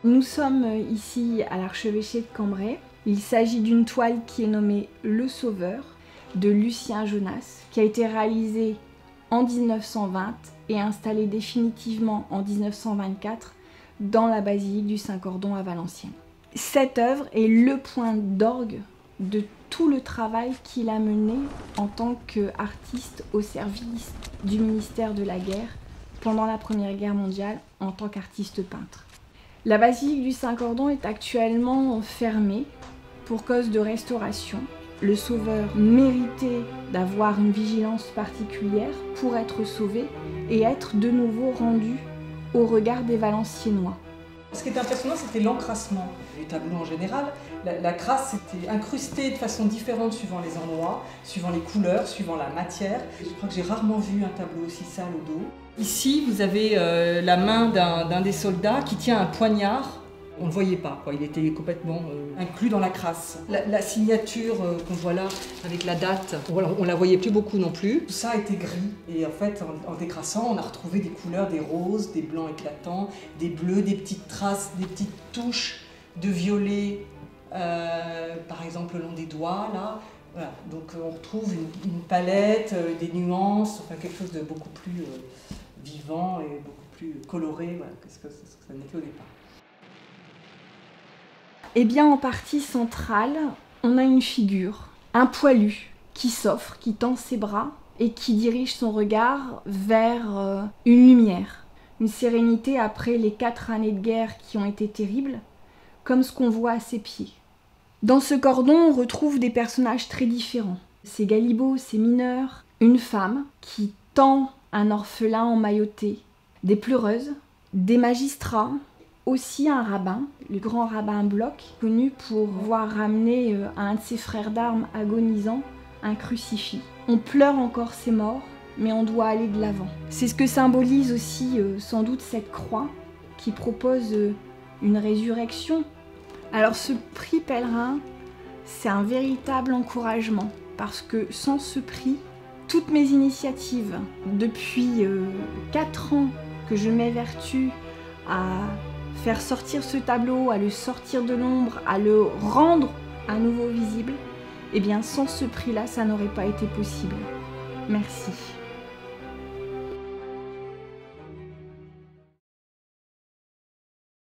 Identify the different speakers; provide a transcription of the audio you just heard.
Speaker 1: Nous sommes ici à l'archevêché de Cambrai. Il s'agit d'une toile qui est nommée Le Sauveur de Lucien Jonas, qui a été réalisée en 1920 et installée définitivement en 1924 dans la basilique du Saint-Cordon à Valenciennes. Cette œuvre est le point d'orgue de tout le travail qu'il a mené en tant qu'artiste au service du ministère de la Guerre pendant la Première Guerre mondiale en tant qu'artiste peintre. La basilique du Saint-Cordon est actuellement fermée pour cause de restauration. Le Sauveur méritait d'avoir une vigilance particulière pour être sauvé et être de nouveau rendu au regard des Valenciennois.
Speaker 2: Ce qui était impressionnant, c'était l'encrassement. Les tableaux en général, la crasse était incrustée de façon différente suivant les endroits, suivant les couleurs, suivant la matière. Je crois que j'ai rarement vu un tableau aussi sale au dos. Ici, vous avez la main d'un des soldats qui tient un poignard. On ne le voyait pas, quoi. Il était complètement inclus dans la crasse. La signature qu'on voit là, avec la date, on ne la voyait plus beaucoup non plus. Tout ça était gris. Et en fait, en décrassant, on a retrouvé des couleurs, des roses, des blancs éclatants, des bleus, des petites traces, des petites touches de violet, par exemple le long des doigts, là. Voilà. Donc on retrouve une palette, des nuances, enfin quelque chose de beaucoup plus vivant et beaucoup plus coloré, voilà, que ce que ça n'était au départ.
Speaker 1: Eh bien, en partie centrale, on a une figure, un poilu, qui s'offre, qui tend ses bras et qui dirige son regard vers une lumière, une sérénité après les 4 années de guerre qui ont été terribles, comme ce qu'on voit à ses pieds. Dans ce cordon, on retrouve des personnages très différents. Ces galibots, ces mineurs, une femme qui tend un orphelin emmailloté, des pleureuses, des magistrats, aussi un rabbin, le grand rabbin Bloch, connu pour avoir ramené à un de ses frères d'armes agonisant un crucifix. On pleure encore ses morts, mais on doit aller de l'avant. C'est ce que symbolise aussi sans doute cette croix qui propose une résurrection. Alors ce prix pèlerin, c'est un véritable encouragement parce que sans ce prix, toutes mes initiatives, depuis 4 ans que je m'évertue à faire sortir ce tableau, à le sortir de l'ombre, à le rendre à nouveau visible, eh bien sans ce prix-là, ça n'aurait pas été possible. Merci.